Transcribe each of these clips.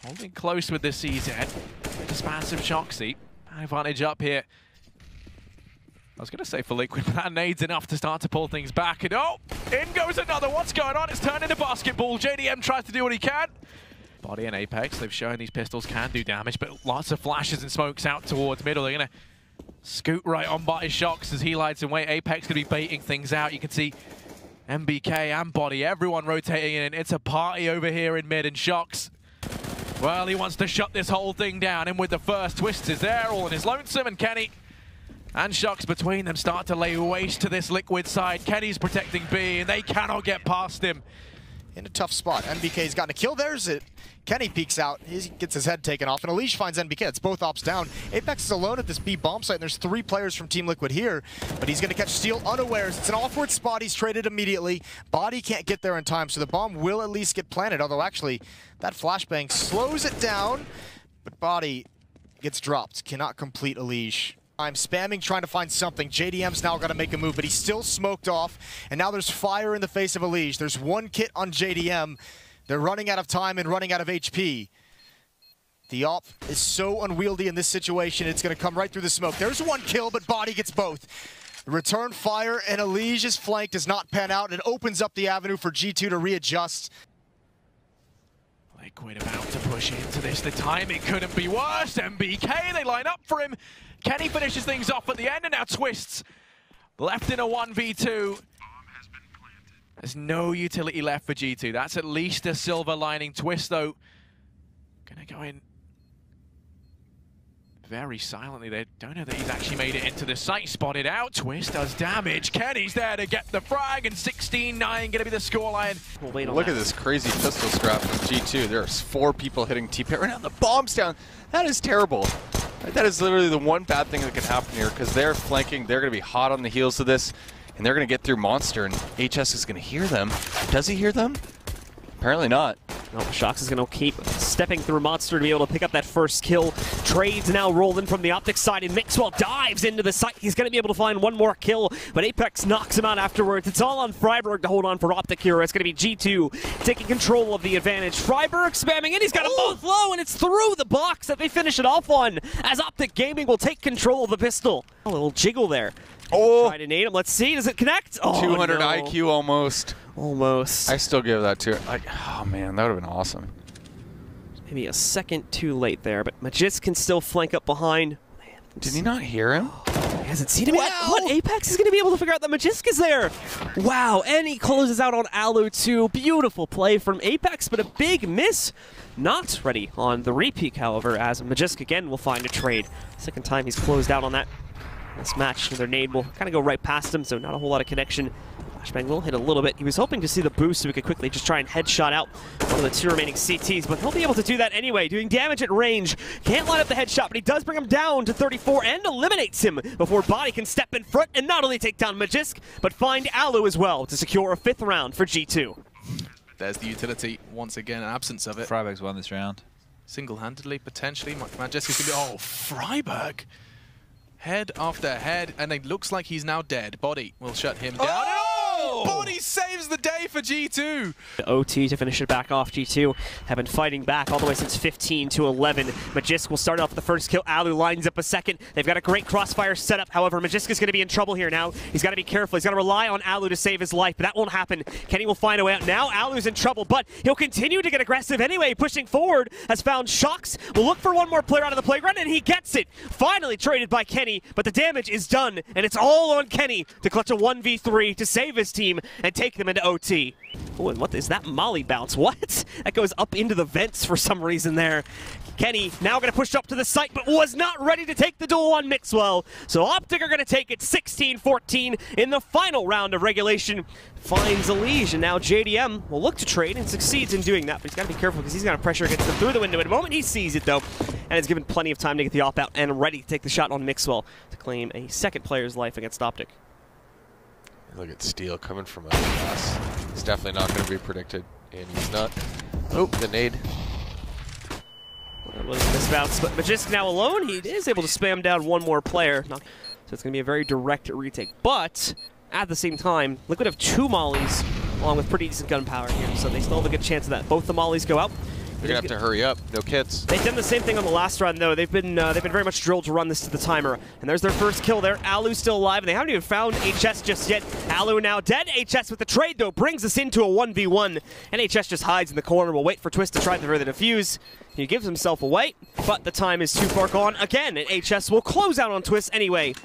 Holding close with this CZ. Expansive Shoxy. Advantage up here. I was going to say for Liquid, but that nade's enough to start to pull things back. And oh, in goes another. What's going on? It's turned into basketball. JDM tries to do what he can. Body and Apex, they've shown these pistols can do damage, but lots of flashes and smokes out towards middle. They're going to scoot right on by his Shox as he lights in wait. Apex going to be baiting things out. You can see MBK and Body, everyone rotating in. It's a party over here in mid, and Shox, well, he wants to shut this whole thing down. And with the first, Twist is there, all in his lonesome, and Kenny and Shox between them start to lay waste to this Liquid side. Kenny's protecting B, and they cannot get past him. In a tough spot. MBK's gotten a kill. There's it. Kenny peeks out. He gets his head taken off, and Aleesh finds MBK. It's both ops down. Apex is alone at this B bomb site, and there's 3 players from Team Liquid here, but he's going to catch Steel unawares. It's an awkward spot. He's traded immediately. Body can't get there in time, so the bomb will at least get planted, although actually that flashbang slows it down, but Body gets dropped. Cannot complete Aleesh. I'm spamming, trying to find something. JDM's now got to make a move, but he's still smoked off. And now there's fire in the face of Aleesh. There's 1 kit on JDM. They're running out of time and running out of HP. The op is so unwieldy in this situation. It's going to come right through the smoke. There's 1 kill, but Body gets both. The return fire and Aleesh's flank does not pan out. It opens up the avenue for G2 to readjust. Liquid about to push into this. The timing couldn't be worse. MBK, they line up for him. Kenny finishes things off at the end, and now Twists left in a 1v2. There's no utility left for G2. That's at least a silver lining. Twist, though, gonna go in very silently. They don't know that he's actually made it into the site. Spotted out. Twist does damage. Kenny's there to get the frag, and 16-9 gonna be the scoreline. We'll wait on Look at this crazy pistol scrap from G2. There's 4 people hitting TP right now. The bomb's down. That is terrible. That is literally the one bad thing that can happen here, because they're flanking. They're going to be hot on the heels of this, and they're going to get through Monster, and HS is going to hear them. Does he hear them? Apparently not. No, Shox is going to keep stepping through Monster to be able to pick up that first kill. Trades now rolling from the Optic side, and Mixwell dives into the site. He's going to be able to find 1 more kill, but Apex knocks him out afterwards. It's all on Freiburg to hold on for Optic here. It's going to be G2 taking control of the advantage. Freiburg spamming in. He's got them both low, and it's through the box that they finish it off on, as Optic Gaming will take control of the pistol. A little jiggle there. Oh! Try to nade him. Let's see. Does it connect? Oh, 200 no. IQ almost. Almost. I still give that to it. Like, oh man, that would have been awesome. Maybe a second too late there, but Magisk can still flank up behind. Did he not hear him? He hasn't seen him yet. What? Apex is going to be able to figure out that Magisk is there. Wow, and he closes out on Alu too. Beautiful play from Apex, but a big miss. Not ready on the repeat, however, as Magisk again will find a trade. Second time he's closed out on that. This match, their nade will kind of go right past him, so not a whole lot of connection. Flashbang will hit a little bit. He was hoping to see the boost so he could quickly just try and headshot out one of the 2 remaining CTs, but he'll be able to do that anyway, doing damage at range. Can't line up the headshot, but he does bring him down to 34 and eliminates him before Body can step in front and not only take down Magisk, but find Alu as well to secure a 5th round for G2. There's the utility once again, an absence of it. Freiburg's won this round. Single-handedly, potentially. Magisk is going to be... Oh, Freiburg! Head after head, and it looks like he's now dead. Body will shut him down. Oh! Body saves the day for G2! OT to finish it back off. G2 have been fighting back all the way since 15 to 11. Magisk will start off with the first kill. Alu lines up a second. They've got a great crossfire setup. However, Magisk is going to be in trouble here now. He's got to be careful. He's got to rely on Alu to save his life, but that won't happen. Kenny will find a way out. Now Alu's in trouble, but he'll continue to get aggressive anyway, pushing forward. Has found Shox. Will look for 1 more player out of the playground, and he gets it. Finally traded by Kenny, but the damage is done, and it's all on Kenny to clutch a 1v3 to save his team and take them into OT. Oh, and what is that Molly bounce? What? That goes up into the vents for some reason there. Kenny now going to push up to the site, but was not ready to take the duel on Mixwell. So Optic are going to take it 16-14 in the final round of regulation. Finds Aleesh, and now JDM will look to trade and succeeds in doing that, but he's got to be careful because he's got pressure against him through the window. At the moment he sees it though, and is given plenty of time to get the op out and ready to take the shot on Mixwell to claim a 2nd player's life against Optic. Look at Steel coming from a pass. It's definitely not going to be predicted, and he's not. Oh, the nade. It was a misbounce, but Magisk now alone. He is able to spam down 1 more player. So it's going to be a very direct retake. But at the same time, Liquid have 2 mollies along with pretty decent gunpowder here, so they still have a good chance of that. Both the mollies go out. They're gonna have to hurry up. No kits. They've done the same thing on the last run, though. They've been very much drilled to run this to the timer. And there's their first kill there. Alu's still alive, and they haven't even found HS just yet. Alu now dead. HS with the trade, though, brings us into a 1v1. And HS just hides in the corner. Will wait for Twist to try to further defuse. He gives himself away, but the time is too far gone again. And HS will close out on Twist anyway.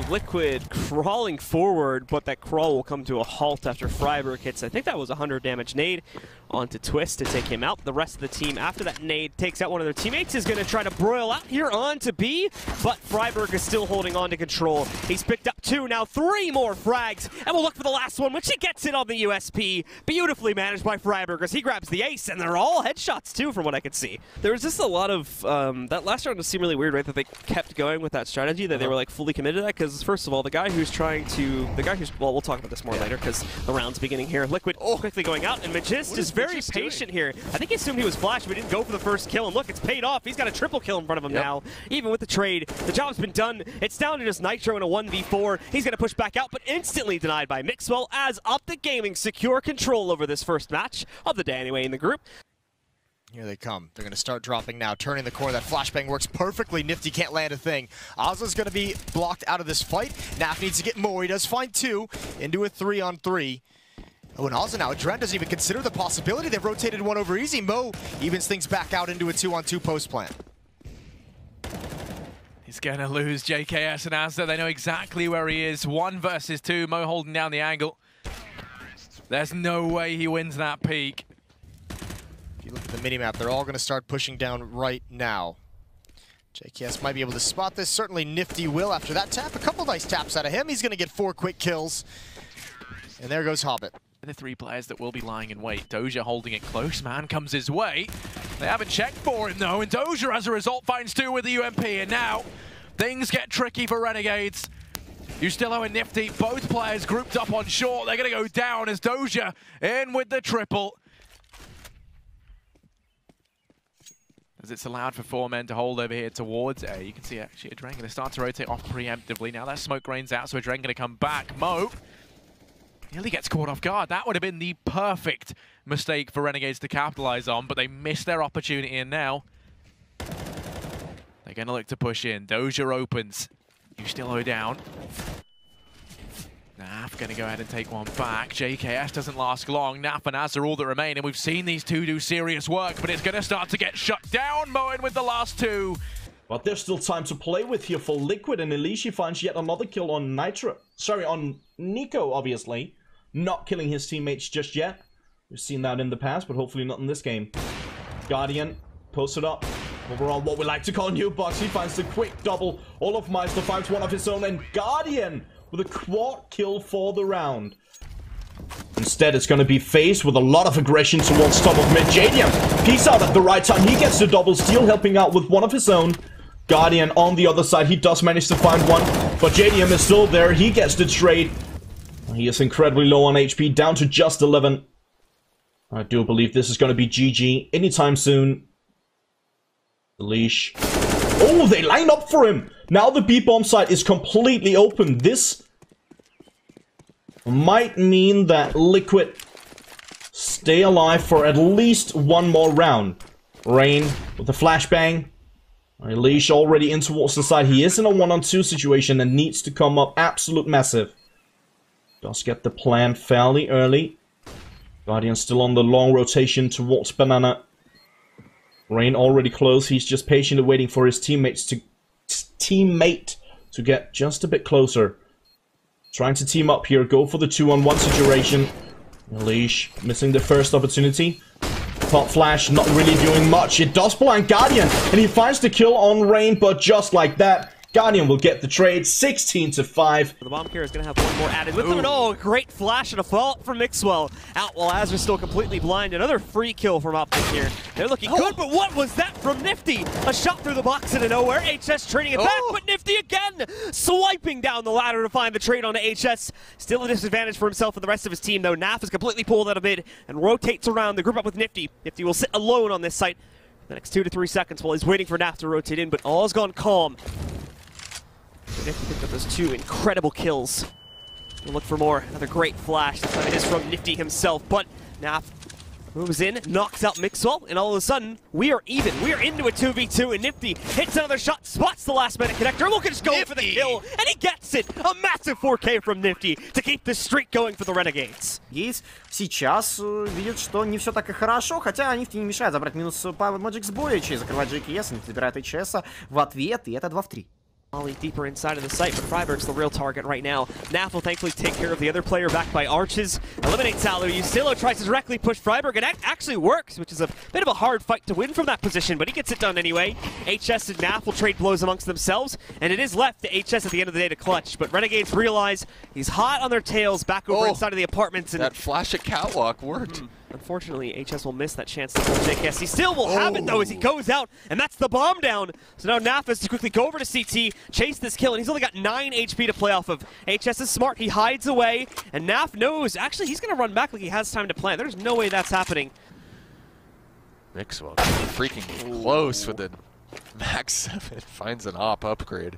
Liquid crawling forward, but that crawl will come to a halt after Freiburg hits, I think that was a 100 damage nade onto Twist to take him out. The rest of the team, after that nade takes out one of their teammates, is going to try to broil out here onto B, but Freiburg is still holding on to control. He's picked up 2, now 3 more frags, and we'll look for the last one, which he gets it on the USP. Beautifully managed by Freiburg as he grabs the ace, and they're all headshots too, from what I could see. There was just a lot of, that last round seemed really weird, right, that they kept going with that strategy, that they were like fully committed to that, because first of all, well, we'll talk about this more later, because the round's beginning here. Liquid quickly going out, and Magist is very patient here. I think he assumed he was flashed, but he didn't go for the first kill, and look, it's paid off. He's got a triple kill in front of him now. Even with the trade, the job's been done. It's down to just Nitro in a 1v4. He's going to push back out, but instantly denied by Mixwell, as Optic Gaming secure control over this first match of the day anyway in the group. Here they come. They're going to start dropping now. Turning the corner. That flashbang works perfectly. Nifty can't land a thing. Ozla's going to be blocked out of this fight. Naf needs to get more. He does find 2 into a 3-on-3. Oh, and Ozla now. Dren doesn't even consider the possibility. They've rotated 1 over easy. Mo evens things back out into a 2-on-2 post plant. He's going to lose JKS and Asda. They know exactly where he is. 1 versus 2. Mo holding down the angle. There's no way he wins that peak. If you look at the minimap, they're all going to start pushing down right now. JKS might be able to spot this. Certainly Nifty will after that tap. A couple nice taps out of him. He's going to get 4 quick kills. And there goes Hobbit. The 3 players that will be lying in wait. Doja holding it close. Man comes his way. They haven't checked for him, though. And Doja, as a result, finds 2 with the UMP. And now things get tricky for Renegades. Ustillo and Nifty, both players grouped up on short. They're going to go down as Doja in with the triple. As it's allowed for 4 men to hold over here towards A. You can see actually Adren going to start to rotate off preemptively. Now that smoke rains out, so Adren going to come back. Mo nearly gets caught off guard. That would have been the perfect mistake for Renegades to capitalize on, but they missed their opportunity, and now they're going to look to push in. Doja opens. Ustillo down. Naf going to go ahead and take 1 back. JKS doesn't last long. Naf and Az are all that remain, and we've seen these 2 do serious work, but it's going to start to get shut down. Moen with the last 2. But there's still time to play with here for Liquid, and ilishi finds yet another kill on on Nico, obviously. Not killing his teammates just yet. We've seen that in the past, but hopefully not in this game. Guardian posted up. Overall, what we like to call new box. He finds the quick double. Olofmeister finds 1 of his own, and Guardian with a quad kill for the round. Instead, it's going to be faced with a lot of aggression towards top of mid. JDM peeks out at the right time. He gets the double steal, helping out with 1 of his own. Guardian on the other side. He does manage to find 1, but JDM is still there. He gets the trade. He is incredibly low on HP, down to just 11. I do believe this is going to be GG anytime soon. The leash. Oh, they line up for him. Now the B-bomb site is completely open. This might mean that Liquid stay alive for at least 1 more round. Rain with the flashbang. Leash already in towards the side. He is in a 1-on-2 situation and needs to come up absolute massive. Does get the plan fairly early. Guardian still on the long rotation towards Banana. Rain already close. He's just patiently waiting for his teammate to get just a bit closer. Trying to team up here. Go for the 2-on-1 situation. Leash missing the first opportunity. Pop flash not really doing much. It does blind Guardian, and he finds the kill on Rain, but just like that, Guardian will get the trade, 16-5. The bomb carrier is going to have 1 more added with them, and oh, great flash and a fault from Mixwell. Out while Azra's still completely blind. Another free kill from Optic here. They're looking good, but what was that from Nifty? A shot through the box into nowhere. HS trading it back, but Nifty again swiping down the ladder to find the trade onto HS. Still a disadvantage for himself and the rest of his team, though. Naf is completely pulled out of mid and rotates around the group up with Nifty. Nifty will sit alone on this site the next 2 to 3 seconds while he's waiting for Naf to rotate in, but all's gone calm. Nifty picked up those 2 incredible kills. We'll look for more. Another great flash. This time it is from Nifty himself, but Naf moves in, knocks out Mixwell, and all of a sudden, we are even. We are into a 2v2, and Nifty hits another shot, spots the last minute connector. Look at just going for the kill, and he gets it! A massive 4K from Nifty to keep the streak going for the Renegades. Гейс сейчас видит, что не все так и хорошо, хотя Нифти не мешает забрать минус по Magic с боя, через закрывать JKS, Нифти забирает HS в ответ, и это 2 в 3. Molly deeper inside of the site, but Freiberg's the real target right now. Naf will thankfully take care of the other player backed by Arches. Eliminates Alu. Yusilo tries to directly push Freiberg, and that actually works, which is a bit of a hard fight to win from that position, but he gets it done anyway. HS and Naf will trade blows amongst themselves, and it is left to HS at the end of the day to clutch. But Renegades realize he's hot on their tails back over inside of the apartments. And that flash at Catwalk worked. Unfortunately, HS will miss that chance to pull JKS. He still will have it, though, as he goes out, and that's the bomb down. So now Naf has to quickly go over to CT, chase this kill, and he's only got 9 HP to play off of. HS is smart. He hides away, and Naf knows, actually, he's going to run back like he has time to plan. There's no way that's happening. Mixwell freaking close with the max 7. Finds an op upgrade.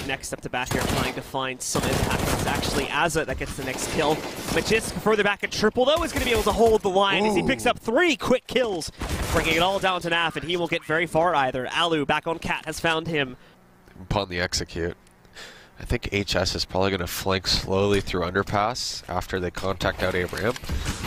Next up to back here, trying to find some impact. It's actually Azza that gets the next kill. Magisk further back at triple, though, is going to be able to hold the line as he picks up 3 quick kills, bringing it all down to Naf, and he won't get very far either. Alu back on Cat has found him. Upon the execute, I think HS is probably going to flank slowly through underpass after they contact out a ramp.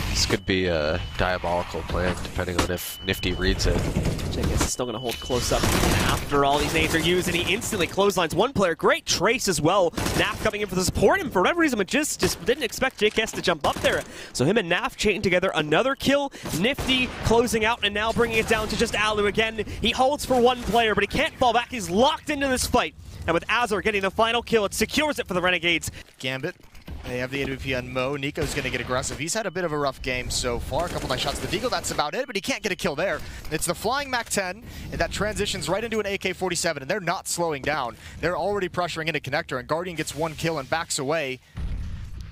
This could be a diabolical plan, depending on if Nifty reads it. JKS is still going to hold close up after all these nades are used, and he instantly clotheslines one player. Great trace as well. Naf coming in for the support, and for whatever reason, just didn't expect JKS to jump up there. So him and Naf chain together another kill. Nifty closing out, and now bringing it down to just Alu again. He holds for one player, but he can't fall back. He's locked into this fight. And with Azar getting the final kill, it secures it for the Renegades. Gambit. They have the AWP on Mo. Nico's going to get aggressive. He's had a bit of a rough game so far. A couple nice shots to the Deagle. That's about it, but he can't get a kill there. It's the flying MAC-10, and that transitions right into an AK-47, and they're not slowing down. They're already pressuring into connector, and Guardian gets 1 kill and backs away.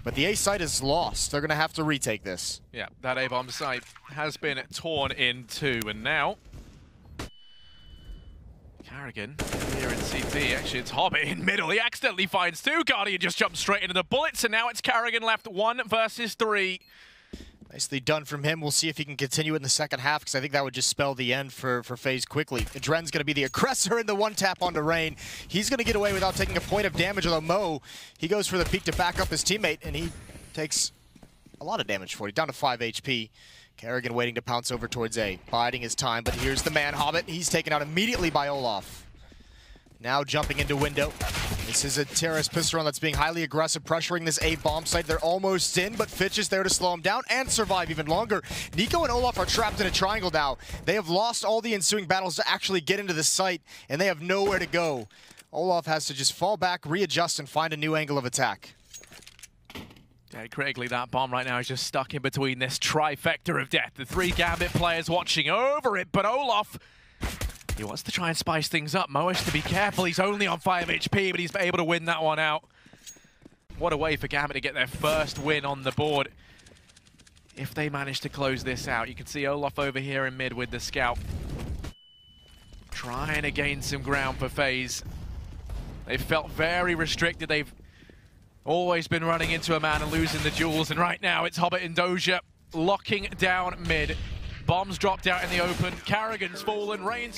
But the A site is lost. They're going to have to retake this. Yeah, that A-bomb site has been torn in 2, and now Carrigan here in CT. Actually, it's Hobbit in middle. He accidentally finds 2. Guardian just jumps straight into the bullets, and now it's Carrigan left 1 versus 3. Nicely done from him. We'll see if he can continue it in the second half, because I think that would just spell the end for FaZe quickly. Dren's going to be the aggressor in the 1-tap onto Rain. He's going to get away without taking a point of damage, although Mo, he goes for the peek to back up his teammate, and he takes a lot of damage for it. Down to 5 HP. Carrigan waiting to pounce over towards A, biding his time, but here's the man, Hobbit. He's taken out immediately by Olaf. Now jumping into window. This is a terrorist pistol run that's being highly aggressive, pressuring this A bomb site. They're almost in, but Fitch is there to slow him down and survive even longer. Nico and Olaf are trapped in a triangle now. They have lost all the ensuing battles to actually get into the site, and they have nowhere to go. Olaf has to just fall back, readjust, and find a new angle of attack. Yeah, critically, that bomb right now is just stuck in between this trifecta of death. The 3 Gambit players watching over it, but Olaf, he wants to try and spice things up. Mo has to be careful. He's only on 5 HP, but he's able to win that one out. What a way for Gambit to get their first win on the board. If they manage to close this out, you can see Olaf over here in mid with the scout. Trying to gain some ground for FaZe. They've felt very restricted. They've always been running into a man and losing the duels, and right now it's Hobbit and Doja locking down mid. Bombs dropped out in the open. Carrigan's fallen. Rain's